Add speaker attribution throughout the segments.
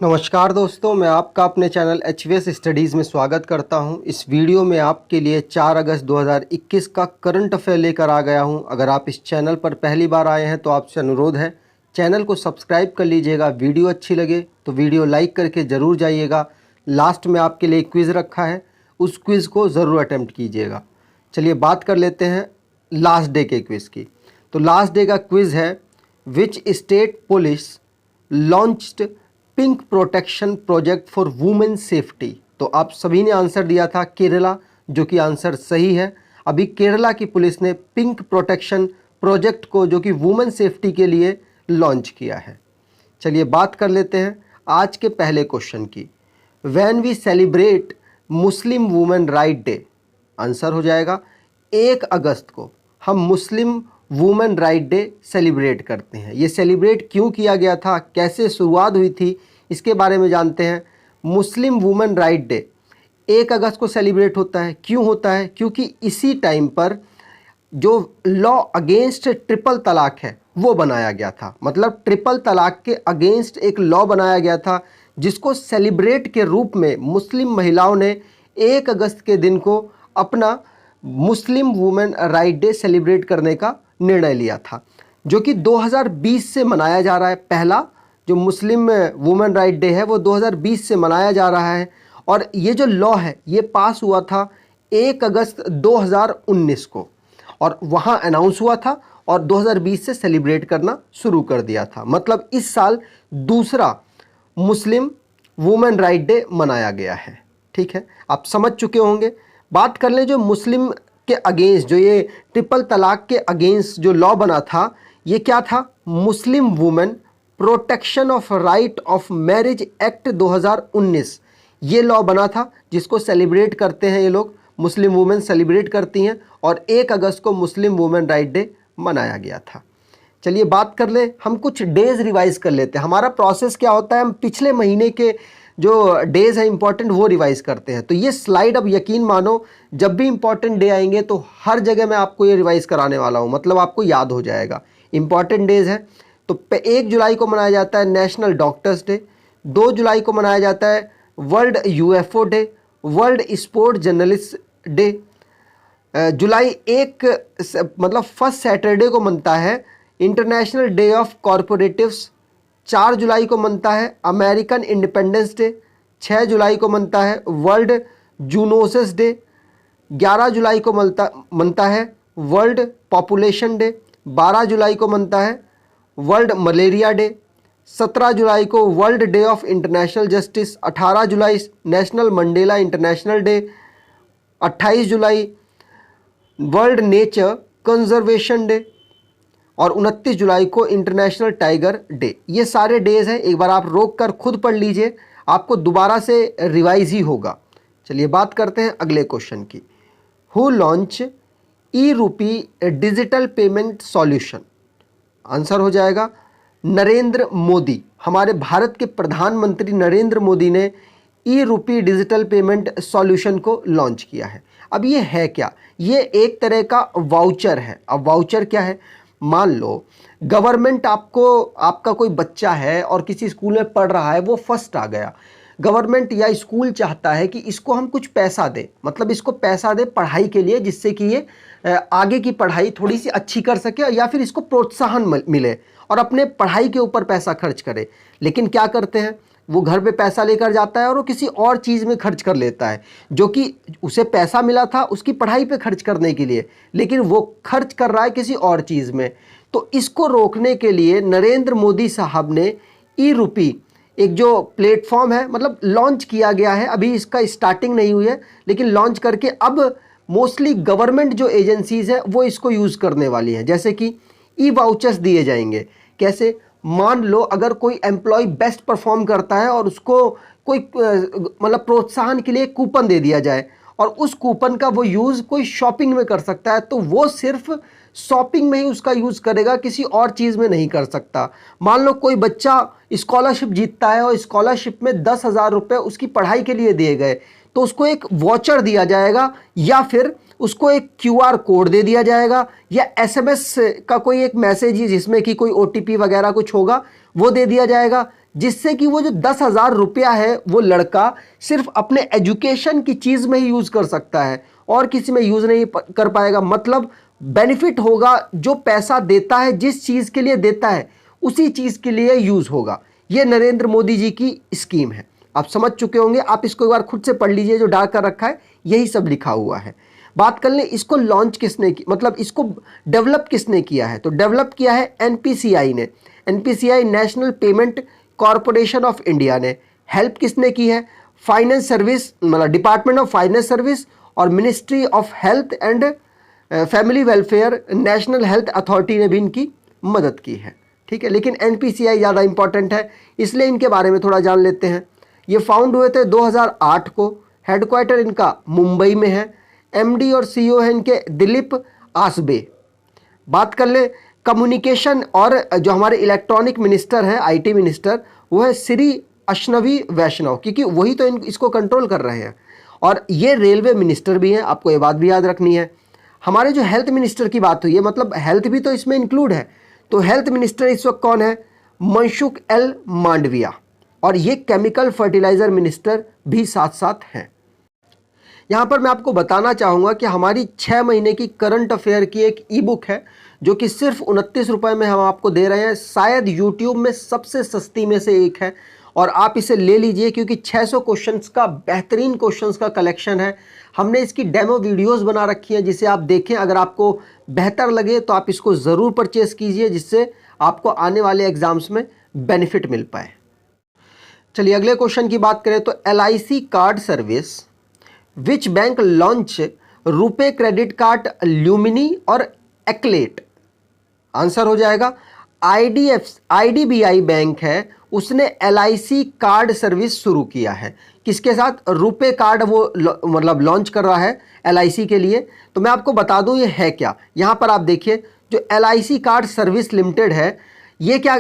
Speaker 1: नमस्कार दोस्तों, मैं आपका अपने चैनल HVS स्टडीज़ में स्वागत करता हूं। इस वीडियो में आपके लिए 4 अगस्त 2021 का करंट अफेयर लेकर आ गया हूं। अगर आप इस चैनल पर पहली बार आए हैं तो आपसे अनुरोध है, चैनल को सब्सक्राइब कर लीजिएगा। वीडियो अच्छी लगे तो वीडियो लाइक करके ज़रूर जाइएगा। लास्ट में आपके लिए क्विज़ रखा है, उस क्विज़ को ज़रूर अटैम्प्ट कीजिएगा। चलिए बात कर लेते हैं लास्ट डे के क्विज़ की। तो लास्ट डे का क्विज़ है, which state police launched pink protection project for women safety. तो आप सभी ने आंसर दिया था केरला, जो कि आंसर सही है। अभी केरला की पुलिस ने पिंक प्रोटेक्शन प्रोजेक्ट को, जो कि वुमेन सेफ्टी के लिए लॉन्च किया है। चलिए बात कर लेते हैं आज के पहले क्वेश्चन की। When we celebrate Muslim women right day, answer हो जाएगा 1 अगस्त को हम Muslim women right day celebrate करते हैं। ये सेलिब्रेट क्यों किया गया था, कैसे शुरुआत हुई थी, इसके बारे में जानते हैं। मुस्लिम वुमेन राइट डे 1 अगस्त को सेलिब्रेट होता है। क्यों होता है? क्योंकि इसी टाइम पर जो लॉ अगेंस्ट ट्रिपल तलाक है वो बनाया गया था। मतलब ट्रिपल तलाक के अगेंस्ट एक लॉ बनाया गया था, जिसको सेलिब्रेट के रूप में मुस्लिम महिलाओं ने 1 अगस्त के दिन को अपना मुस्लिम वुमेन राइट डे सेलिब्रेट करने का निर्णय लिया था, जो कि 2020 से मनाया जा रहा है। पहला जो मुस्लिम वुमेन राइट डे है वो 2020 से मनाया जा रहा है। और ये जो लॉ है ये पास हुआ था 1 अगस्त 2019 को, और वहाँ अनाउंस हुआ था और 2020 से सेलिब्रेट करना शुरू कर दिया था। मतलब इस साल दूसरा मुस्लिम वुमेन राइट डे मनाया गया है। ठीक है, आप समझ चुके होंगे। बात कर लें जो मुस्लिम के अगेंस्ट, जो ये ट्रिपल तलाक के अगेंस्ट जो लॉ बना था, ये क्या था? Muslim women protection of right of marriage act 2019। ये लॉ बना था, जिसको सेलिब्रेट करते हैं ये लोग, मुस्लिम वुमेन सेलिब्रेट करती हैं, और 1 अगस्त को मुस्लिम वुमेन राइट डे मनाया गया था। चलिए बात कर ले, हम कुछ डेज रिवाइज कर लेते हैं। हमारा प्रोसेस क्या होता है, हम पिछले महीने के जो डेज है इंपॉर्टेंट वो रिवाइज करते हैं। तो ये स्लाइड अब यकीन मानो, जब भी इंपॉर्टेंट डे आएंगे तो हर जगह मैं आपको ये रिवाइज कराने वाला हूँ, मतलब आपको याद हो जाएगा। इंपॉर्टेंट डेज है तो 1 जुलाई को मनाया जाता है नेशनल डॉक्टर्स डे। 2 जुलाई को मनाया जाता है world UFO day, world sport journalist day. जुलाई 1 मतलब फर्स्ट सैटरडे को मनता है इंटरनेशनल डे ऑफ कॉरपोरेटिव्स। 4 जुलाई को मनता है अमेरिकन इंडिपेंडेंस डे। 6 जुलाई को मनता है वर्ल्ड जूनोसिस डे। 11 जुलाई को मनता है वर्ल्ड पॉपुलेशन डे। 12 जुलाई को मनता है वर्ल्ड मलेरिया डे। 17 जुलाई को world day of international justice. 18 July national Mandela international day. 28 July world nature conservation day, और 29 जुलाई को इंटरनेशनल टाइगर डे। ये सारे डेज हैं, एक बार आप रोक कर खुद पढ़ लीजिए, आपको दोबारा से रिवाइज ही होगा। चलिए बात करते हैं अगले क्वेश्चन की। Who launch e-rupee digital payment solution? Answer हो जाएगा नरेंद्र मोदी। हमारे भारत के प्रधानमंत्री नरेंद्र मोदी ने ई-रूपी डिजिटल पेमेंट सॉल्यूशन को लॉन्च किया है। अब ये है क्या? ये एक तरह का वाउचर है। अब वाउचर क्या है? मान लो गवर्नमेंट आपका कोई बच्चा है और किसी स्कूल में पढ़ रहा है, वो फर्स्ट आ गया। गवर्नमेंट या स्कूल चाहता है कि इसको हम कुछ पैसा दें, मतलब इसको पैसा दे पढ़ाई के लिए, जिससे कि ये आगे की पढ़ाई थोड़ी सी अच्छी कर सके, या फिर इसको प्रोत्साहन मिले और अपने पढ़ाई के ऊपर पैसा खर्च करे। लेकिन क्या करते हैं, वो घर पे पैसा लेकर जाता है और वो किसी और चीज़ में खर्च कर लेता है, जो कि उसे पैसा मिला था उसकी पढ़ाई पे खर्च करने के लिए, लेकिन वो खर्च कर रहा है किसी और चीज़ में। तो इसको रोकने के लिए नरेंद्र मोदी साहब ने ई-रूपी एक जो प्लेटफॉर्म है, मतलब लॉन्च किया गया है। अभी इसका स्टार्टिंग नहीं हुई है, लेकिन लॉन्च करके अब मोस्टली गवर्नमेंट जो एजेंसीज़ हैं वो इसको यूज़ करने वाली हैं। जैसे कि ई वाउचर्स दिए जाएंगे। कैसे? मान लो अगर कोई एम्प्लॉय बेस्ट परफॉर्म करता है और उसको कोई मतलब प्रोत्साहन के लिए कूपन दे दिया जाए, और उस कूपन का वो यूज़ कोई शॉपिंग में कर सकता है, तो वो सिर्फ शॉपिंग में ही उसका यूज़ करेगा, किसी और चीज़ में नहीं कर सकता। मान लो कोई बच्चा स्कॉलरशिप जीतता है और स्कॉलरशिप में 10,000 रुपये उसकी पढ़ाई के लिए दिए गए, तो उसको एक वॉचर दिया जाएगा, या फिर उसको एक QR कोड दे दिया जाएगा, या SMS का कोई एक मैसेज जिसमें कि कोई OTP वगैरह कुछ होगा वो दे दिया जाएगा, जिससे कि वो जो 10,000 रुपया है वो लड़का सिर्फ अपने एजुकेशन की चीज़ में ही यूज़ कर सकता है और किसी में यूज़ नहीं कर पाएगा। मतलब बेनिफिट होगा, जो पैसा देता है जिस चीज़ के लिए देता है उसी चीज़ के लिए यूज़ होगा। ये नरेंद्र मोदी जी की स्कीम है, आप समझ चुके होंगे। आप इसको एक बार खुद से पढ़ लीजिए, जो डार्क कर रखा है यही सब लिखा हुआ है। बात कर लें इसको लॉन्च किसने की, मतलब इसको डेवलप किसने किया है, तो डेवलप किया है एनपीसीआई ने। NPCI national payment corporation of India ने। हेल्प किसने की है, फाइनेंस सर्विस, मतलब डिपार्टमेंट ऑफ फाइनेंस सर्विस और ministry of health and family welfare, national health authority ने भी इनकी मदद की है। ठीक है, लेकिन एनपीसीआई ज़्यादा इंपॉर्टेंट है इसलिए इनके बारे में थोड़ा जान लेते हैं। ये फाउंड हुए थे 2008 को, हेडक्वार्टर इनका मुंबई में है, एमडी और सीईओ है इनके दिलीप आसबे। बात कर ले कम्युनिकेशन और जो हमारे इलेक्ट्रॉनिक मिनिस्टर हैं, आईटी मिनिस्टर, वो है श्री अश्नवी वैष्णव, क्योंकि वही तो इसको कंट्रोल कर रहे हैं। और ये रेलवे मिनिस्टर भी हैं, आपको ये बात भी याद रखनी है। हमारे जो हेल्थ मिनिस्टर की बात हुई है, मतलब हेल्थ भी तो इसमें इंक्लूड है, तो हेल्थ मिनिस्टर इस वक्त कौन है, मनसुख एल मांडविया। और ये केमिकल फर्टिलाइजर मिनिस्टर भी साथ साथ हैं। यहाँ पर मैं आपको बताना चाहूँगा कि हमारी 6 महीने की करंट अफेयर की एक ई बुक है जो कि सिर्फ 29 रुपये में हम आपको दे रहे हैं। शायद यूट्यूब में सबसे सस्ती में से एक है और आप इसे ले लीजिए, क्योंकि 600 क्वेश्चंस का बेहतरीन क्वेश्चंस का कलेक्शन है। हमने इसकी डेमो वीडियोस बना रखी है जिसे आप देखें, अगर आपको बेहतर लगे तो आप इसको ज़रूर परचेज़ कीजिए, जिससे आपको आने वाले एग्ज़ाम्स में बेनिफिट मिल पाए। चलिए अगले क्वेश्चन की बात करें तो LIC card service which bank launch RuPay credit card Lumine और एक्लेट। आंसर हो जाएगा IDBI बैंक है, उसने LIC कार्ड सर्विस शुरू किया है। किसके साथ, रुपे कार्ड वो मतलब लॉन्च कर रहा है LIC के लिए। तो मैं आपको बता दूं ये है क्या। यहाँ पर आप देखिए जो LIC कार्ड सर्विस लिमिटेड है, ये क्या,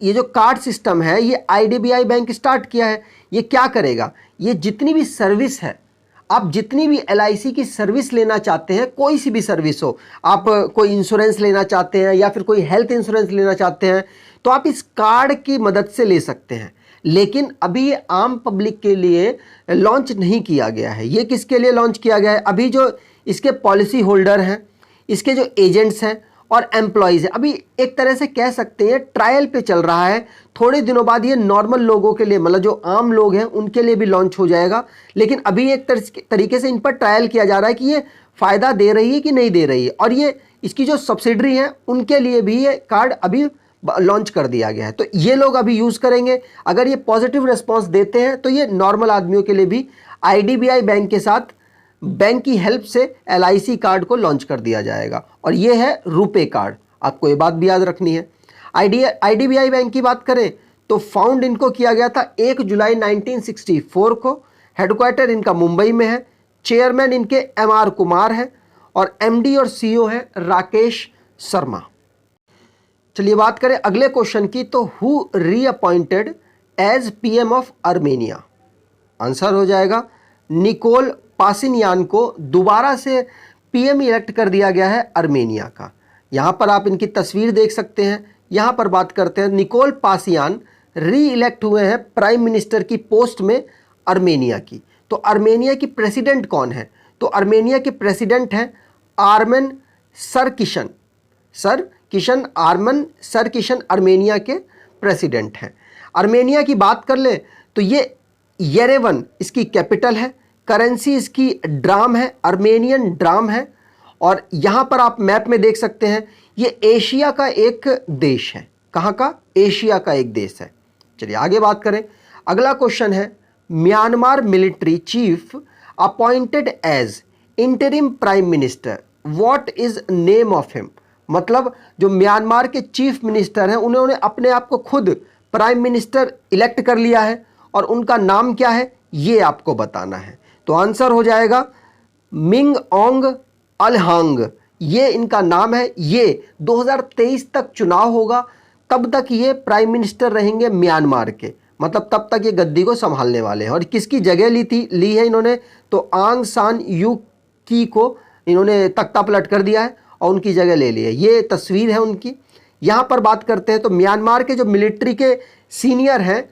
Speaker 1: ये जो कार्ड सिस्टम है ये IDBI बैंक स्टार्ट किया है। ये क्या करेगा, ये जितनी भी सर्विस है, आप जितनी भी LIC की सर्विस लेना चाहते हैं, कोई सी भी सर्विस हो, आप कोई इंश्योरेंस लेना चाहते हैं या फिर कोई हेल्थ इंश्योरेंस लेना चाहते हैं, तो आप इस कार्ड की मदद से ले सकते हैं। लेकिन अभी ये आम पब्लिक के लिए लॉन्च नहीं किया गया है। ये किसके लिए लॉन्च किया गया है, अभी जो इसके पॉलिसी होल्डर हैं, इसके जो एजेंट्स हैं और एम्प्लॉयज़ है, अभी एक तरह से कह सकते हैं ट्रायल पे चल रहा है। थोड़े दिनों बाद ये नॉर्मल लोगों के लिए, मतलब जो आम लोग हैं उनके लिए भी लॉन्च हो जाएगा। लेकिन अभी एक तरीके से इन पर ट्रायल किया जा रहा है कि ये फ़ायदा दे रही है कि नहीं दे रही है, और ये इसकी जो सब्सिडरी है उनके लिए भी ये कार्ड अभी लॉन्च कर दिया गया है। तो ये लोग अभी यूज़ करेंगे। अगर ये पॉजिटिव रिस्पॉन्स देते हैं तो ये नॉर्मल आदमियों के लिए भी IDBI बैंक के साथ बैंक की हेल्प से LIC कार्ड को लॉन्च कर दिया जाएगा। और ये है रुपे कार्ड, आपको ये बात भी याद रखनी है। IDBI बैंक की बात करें तो फाउंड इनको किया गया था 1 जुलाई 1964 को। हेडक्वार्टर इनका मुंबई में है, चेयरमैन इनके MR कुमार है और MD और CEO है राकेश शर्मा। चलिए बात करें अगले क्वेश्चन की, तो who reappointed as PM of Armenia. Answer हो जाएगा निकोल पासिनियान को दोबारा से PM इलेक्ट कर दिया गया है आर्मेनिया का। यहाँ पर आप इनकी तस्वीर देख सकते हैं। यहाँ पर बात करते हैं, निकोल पासियान री इलेक्ट हुए हैं प्राइम मिनिस्टर की पोस्ट में आर्मेनिया की। तो आर्मेनिया की प्रेसिडेंट कौन है, तो आर्मेनिया के प्रेसिडेंट हैं आर्मेन सरकिशन। आर्मेन सरकिशन आर्मेनिया के प्रेसिडेंट हैं। आर्मेनिया की बात कर ले तो ये येरेवन इसकी कैपिटल है, करेंसी इसकी ड्राम है, आर्मेनियन ड्राम है। और यहाँ पर आप मैप में देख सकते हैं ये एशिया का एक देश है। कहाँ का, एशिया का एक देश है। चलिए आगे बात करें। अगला क्वेश्चन है, Myanmar military chief appointed as interim prime minister, what is name of him. मतलब जो म्यांमार के चीफ मिनिस्टर हैं उन्होंने अपने आप को खुद प्राइम मिनिस्टर इलेक्ट कर लिया है और उनका नाम क्या है ये आपको बताना है। तो आंसर हो जाएगा मिंग ओंग अलहांग, ये इनका नाम है। ये 2023 तक चुनाव होगा, तब तक ये प्राइम मिनिस्टर रहेंगे म्यांमार के, मतलब तब तक ये गद्दी को संभालने वाले हैं। और किसकी जगह ली है इन्होंने, तो आंग सान यू की को इन्होंने तख्ता पलट कर दिया है और उनकी जगह ले ली है। ये तस्वीर है उनकी। यहाँ पर बात करते हैं तो म्यांमार के जो मिलिट्री के सीनियर हैं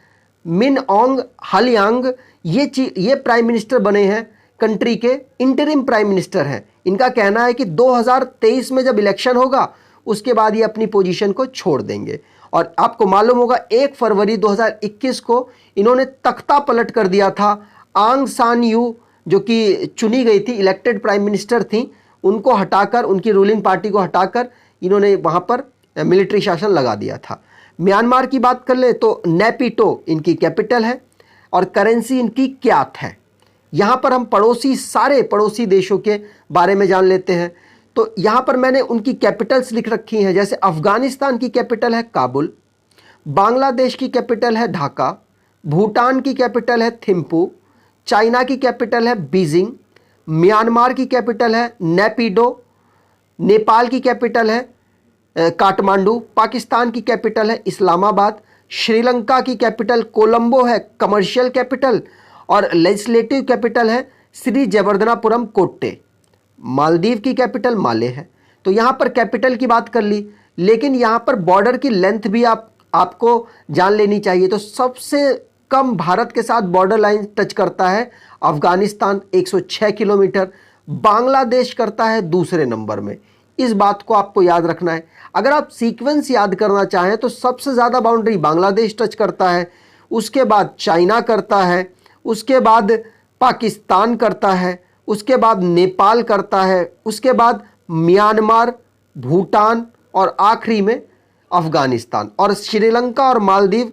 Speaker 1: मिन ऑन्ग हलियांग, ये प्राइम मिनिस्टर बने हैं कंट्री के, इंटरिम प्राइम मिनिस्टर हैं। इनका कहना है कि 2023 में जब इलेक्शन होगा उसके बाद ये अपनी पोजीशन को छोड़ देंगे। और आपको मालूम होगा 1 फरवरी 2021 को इन्होंने तख्ता पलट कर दिया था। आंग सान यू जो कि चुनी गई थी, इलेक्टेड प्राइम मिनिस्टर थी, उनको हटाकर, उनकी रूलिंग पार्टी को हटाकर इन्होंने वहाँ पर मिलिट्री शासन लगा दिया था। म्यांमार की बात कर ले तो नेपिटो इनकी कैपिटल है और करेंसी इनकी क्यात है। यहाँ पर हम सारे पड़ोसी देशों के बारे में जान लेते हैं। तो यहाँ पर मैंने उनकी कैपिटल्स लिख रखी हैं, जैसे अफगानिस्तान की कैपिटल है काबुल, बांग्लादेश की कैपिटल है ढाका, भूटान की कैपिटल है थिम्पू, चाइना की कैपिटल है बीजिंग, म्यांमार की कैपिटल है नेपिडो, नेपाल की कैपिटल है काठमांडू, पाकिस्तान की कैपिटल है इस्लामाबाद, श्रीलंका की कैपिटल कोलंबो है कमर्शियल कैपिटल, और लेजिस्लेटिव कैपिटल है श्री जयवर्धनापुरम कोट्टे, मालदीव की कैपिटल माले है। तो यहाँ पर कैपिटल की बात कर ली, लेकिन यहाँ पर बॉर्डर की लेंथ भी आपको जान लेनी चाहिए। तो सबसे कम भारत के साथ बॉर्डर लाइन टच करता है अफगानिस्तान 106 किलोमीटर, बांग्लादेश करता है दूसरे नंबर में। इस बात को आपको याद रखना है। अगर आप सीक्वेंस याद करना चाहें तो सबसे ज़्यादा बाउंड्री बांग्लादेश टच करता है, उसके बाद चाइना करता है, उसके बाद पाकिस्तान करता है, उसके बाद नेपाल करता है, उसके बाद म्यांमार, भूटान और आखिरी में अफगानिस्तान। और श्रीलंका और मालदीव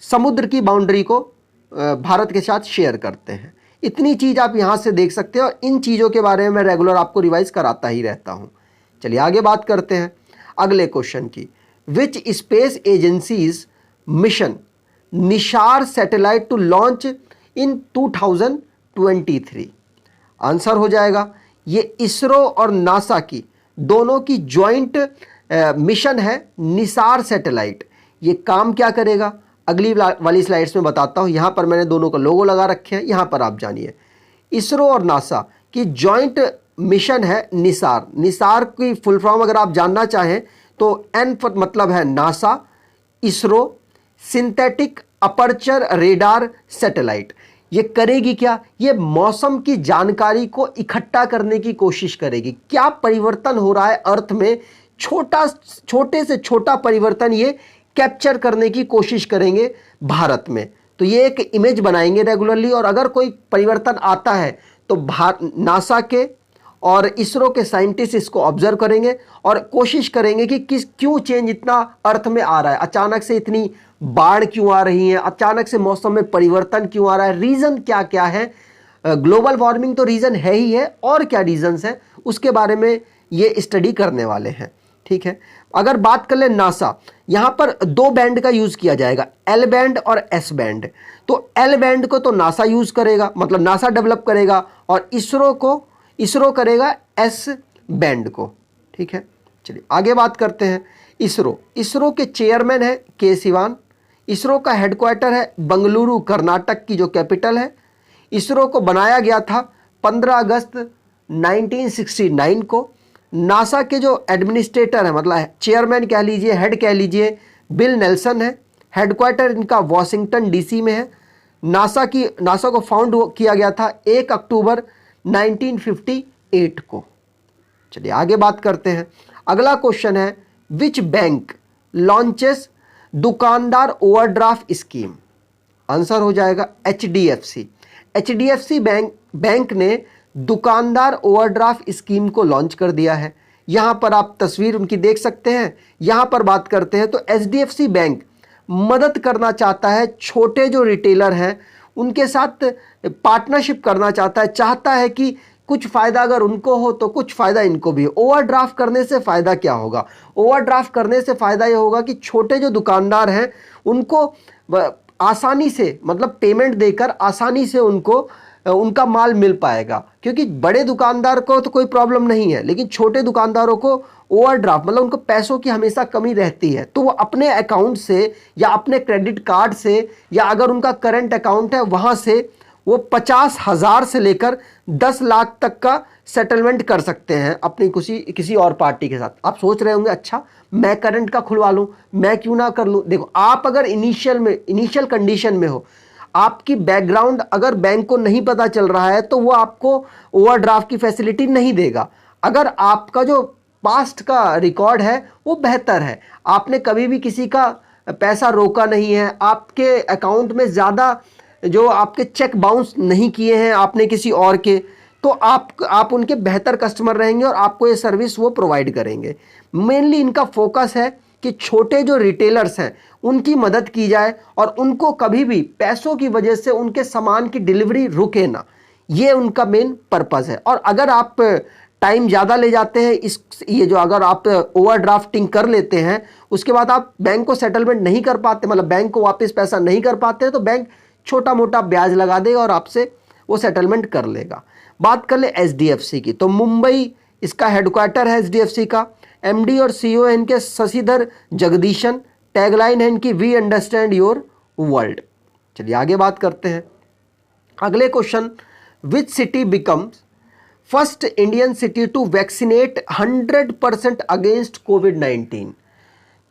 Speaker 1: समुद्र की बाउंड्री को भारत के साथ शेयर करते हैं। इतनी चीज़ आप यहाँ से देख सकते हैं और इन चीज़ों के बारे में मैं रेगुलर आपको रिवाइज कराता ही रहता हूँ। चलिए आगे बात करते हैं अगले क्वेश्चन की। Which space agencies mission NISAR satellite to launch in 2023? Answer हो जाएगा ये इसरो और नासा की दोनों की जॉइंट मिशन है निसार सैटेलाइट। ये काम क्या करेगा अगली वाली स्लाइड्स में बताता हूँ। यहाँ पर मैंने दोनों का लोगो लगा रखे हैं, यहाँ पर आप जानिए। इसरो और नासा की जॉइंट मिशन है निसार। निसार की फुल फॉर्म अगर आप जानना चाहें तो एन मतलब है NASA, ISRO, synthetic aperture radar satellite. ये करेगी क्या? ये मौसम की जानकारी को इकट्ठा करने की कोशिश करेगी। क्या परिवर्तन हो रहा है अर्थ में, छोटे से छोटा परिवर्तन ये कैप्चर करने की कोशिश करेंगे भारत में। तो ये एक इमेज बनाएंगे रेगुलरली, और अगर कोई परिवर्तन आता है तो नासा के और इसरो के साइंटिस्ट इसको ऑब्जर्व करेंगे और कोशिश करेंगे कि क्यों चेंज इतना अर्थ में आ रहा है, अचानक से इतनी बाढ़ क्यों आ रही है, अचानक से मौसम में परिवर्तन क्यों आ रहा है, रीज़न क्या क्या है। ग्लोबल वार्मिंग तो रीज़न है ही है, और क्या रीजंस हैं उसके बारे में ये स्टडी करने वाले हैं। ठीक है, अगर बात कर ले नासा, यहाँ पर 2 बैंड का यूज़ किया जाएगा, एल बैंड और एस बैंड। तो एल बैंड को तो नासा यूज़ करेगा, मतलब नासा डेवलप करेगा, और इसरो करेगा एस बैंड को। ठीक है, चलिए आगे बात करते हैं। इसरो के चेयरमैन है के सिवान। इसरो का हेडक्वार्टर है बंगलुरु, कर्नाटक की जो कैपिटल है। इसरो को बनाया गया था 15 अगस्त 1969 को। नासा के जो एडमिनिस्ट्रेटर है, मतलब चेयरमैन कह लीजिए, हेड कह लीजिए, बिल नेल्सन है। हेडक्वार्टर इनका वॉशिंगटन डीसी में है। नासा को फाउंड किया गया था 1 अक्टूबर 1958 को। चलिए आगे बात करते हैं। अगला क्वेश्चन है, विच बैंक लॉन्चेस दुकानदार ओवरड्राफ्ट स्कीम? आंसर हो जाएगा एचडीएफसी। एचडीएफसी बैंक ने दुकानदार ओवरड्राफ्ट स्कीम को लॉन्च कर दिया है। यहाँ पर आप तस्वीर उनकी देख सकते हैं। यहाँ पर बात करते हैं तो एचडीएफसी बैंक मदद करना चाहता है, छोटे जो रिटेलर हैं उनके साथ पार्टनरशिप करना चाहता है कि कुछ फ़ायदा अगर उनको हो तो कुछ फ़ायदा इनको भी हो। ओवरड्राफ्ट करने से फ़ायदा क्या होगा? ओवरड्राफ्ट करने से फ़ायदा ये होगा कि छोटे जो दुकानदार हैं उनको आसानी से, मतलब पेमेंट देकर आसानी से उनको उनका माल मिल पाएगा, क्योंकि बड़े दुकानदार को तो कोई प्रॉब्लम नहीं है, लेकिन छोटे दुकानदारों को ओवरड्राफ्ट मतलब उनको पैसों की हमेशा कमी रहती है। तो वो अपने अकाउंट से या अपने क्रेडिट कार्ड से, या अगर उनका करंट अकाउंट है वहाँ से वो 50,000 से लेकर 10 लाख तक का सेटलमेंट कर सकते हैं अपनी किसी और पार्टी के साथ। आप सोच रहे होंगे अच्छा मैं करंट का खुलवा लूँ, मैं क्यों ना कर लूँ। देखो, आप अगर इनिशियल कंडीशन में हो, आपकी बैकग्राउंड अगर बैंक को नहीं पता चल रहा है तो वो आपको ओवरड्राफ्ट की फैसिलिटी नहीं देगा। अगर आपका जो पास्ट का रिकॉर्ड है वो बेहतर है, आपने कभी भी किसी का पैसा रोका नहीं है, आपके अकाउंट में ज़्यादा जो आपके चेक बाउंस नहीं किए हैं आपने किसी और के, तो आप उनके बेहतर कस्टमर रहेंगे और आपको ये सर्विस वो प्रोवाइड करेंगे। मेनली इनका फोकस है कि छोटे जो रिटेलर्स हैं उनकी मदद की जाए और उनको कभी भी पैसों की वजह से उनके सामान की डिलीवरी रुके ना, ये उनका मेन पर्पस है। और अगर आप टाइम ज़्यादा ले जाते हैं ये जो अगर आप ओवरड्राफ्टिंग कर लेते हैं उसके बाद आप बैंक को सेटलमेंट नहीं कर पाते, मतलब बैंक को वापस पैसा नहीं कर पाते हैं, तो बैंक छोटा मोटा ब्याज लगा देगा और आपसे वो सेटलमेंट कर लेगा। बात कर ले एचडीएफसी की, तो मुंबई इसका हेडक्वार्टर है एचडीएफसी का। एमडी और सीईओ है इनके शशिधर जगदीशन। टैगलाइन है इनकी वी अंडरस्टैंड योर वर्ल्ड। चलिए आगे बात करते हैं। अगले question, which city becomes first Indian city to vaccinate 100% against covid?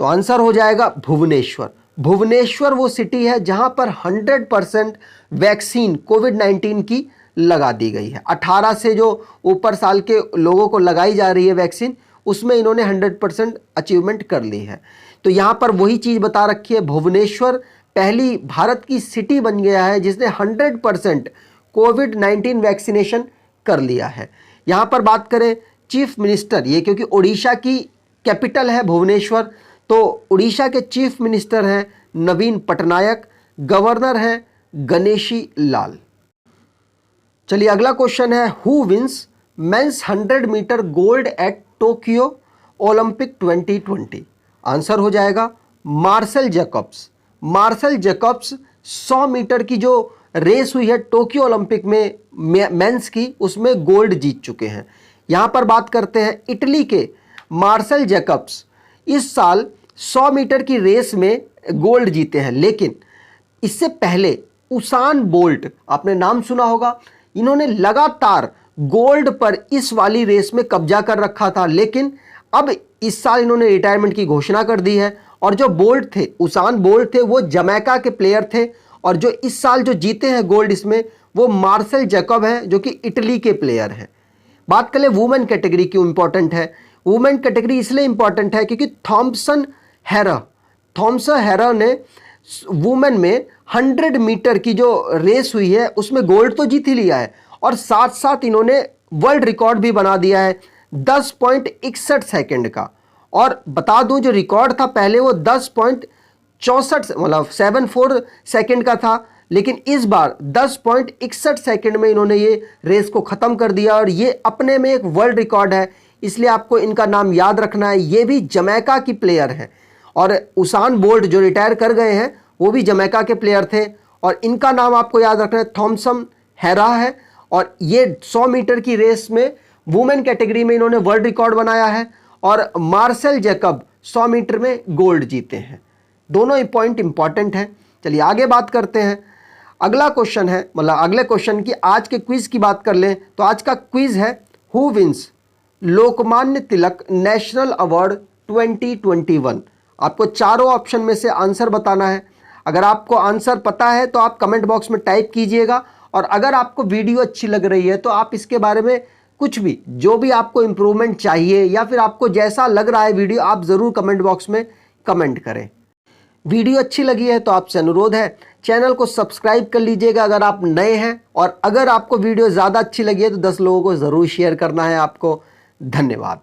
Speaker 1: तो आंसर हो जाएगा भुवनेश्वर। भुवनेश्वर वो सिटी है जहां पर 100% वैक्सीन कोविड-19 की लगा दी गई है। 18 से जो ऊपर साल के लोगों को लगाई जा रही है वैक्सीन, उसमें इन्होंने 100% अचीवमेंट कर ली है। तो यहां पर वही चीज बता रखी है, भुवनेश्वर पहली भारत की सिटी बन गया है जिसने 100% कोविड-19 वैक्सीनेशन कर लिया है। यहां पर बात करें चीफ मिनिस्टर, ये क्योंकि उड़ीसा की कैपिटल है भुवनेश्वर, तो उड़ीसा के चीफ मिनिस्टर हैं नवीन पटनायक, गवर्नर हैं गणेशी लाल। चलिए अगला क्वेश्चन है, who wins men's 100 metre gold at Tokyo Olympic 2020? Answer हो जाएगा Marcel Jacobs. Marcel Jacobs 100 metre की जो रेस हुई है टोक्यो ओलंपिक में मेंस की, उसमें गोल्ड जीत चुके हैं। यहां पर बात करते हैं इटली के मार्सेल जैकब्स इस साल 100 मीटर की रेस में गोल्ड जीते हैं, लेकिन इससे पहले उसान बोल्ट, आपने नाम सुना होगा, इन्होंने लगातार गोल्ड पर इस वाली रेस में कब्जा कर रखा था, लेकिन अब इस साल इन्होंने रिटायरमेंट की घोषणा कर दी है। और जो बोल्ट थे, उसान बोल्ट थे, वो जमैका के प्लेयर थे, और जो इस साल जो जीते हैं गोल्ड इसमें वो मार्सेल जैकब हैं जो कि इटली के प्लेयर हैं। बात करें वुमेन कैटेगरी क्यों इंपॉर्टेंट है। वुमेन कैटेगरी इसलिए इंपॉर्टेंट है क्योंकि थॉमसन हेरा ने वुमेन में 100 मीटर की जो रेस हुई है उसमें गोल्ड तो जीत ही लिया है, और साथ साथ इन्होंने वर्ल्ड रिकॉर्ड भी बना दिया है 10.61 सेकंड का। और बता दूं जो रिकॉर्ड था पहले वो 10.64 मतलब 74 सेकंड का था, लेकिन इस बार 10.61 सेकंड में इन्होंने ये रेस को ख़त्म कर दिया, और ये अपने में एक वर्ल्ड रिकॉर्ड है, इसलिए आपको इनका नाम याद रखना है। ये भी जमैका की प्लेयर हैं, और उसान बोल्ट जो रिटायर कर गए हैं वो भी जमैका के प्लेयर थे, और इनका नाम आपको याद रखना है थॉमसन हेरा है। और ये 100 मीटर की रेस में वुमेन कैटेगरी में इन्होंने वर्ल्ड रिकॉर्ड बनाया है, और मार्सेल जैकब 100 मीटर में गोल्ड जीते हैं। दोनों पॉइंट इंपॉर्टेंट हैं। चलिए आगे बात करते हैं। अगला क्वेश्चन है, मतलब अगले क्वेश्चन की आज के क्विज की बात कर लें तो आज का क्विज है, who wins Lokmanya Tilak national award 2021? आपको चारों ऑप्शन में से आंसर बताना है। अगर आपको आंसर पता है तो आप कमेंट बॉक्स में टाइप कीजिएगा, और अगर आपको वीडियो अच्छी लग रही है तो आप इसके बारे में कुछ भी, जो भी आपको इम्प्रूवमेंट चाहिए या फिर आपको जैसा लग रहा है वीडियो, आप ज़रूर कमेंट बॉक्स में कमेंट करें। वीडियो अच्छी लगी है तो आपसे अनुरोध है चैनल को सब्सक्राइब कर लीजिएगा अगर आप नए हैं, और अगर आपको वीडियो ज़्यादा अच्छी लगी है तो 10 लोगों को ज़रूर शेयर करना है आपको। धन्यवाद।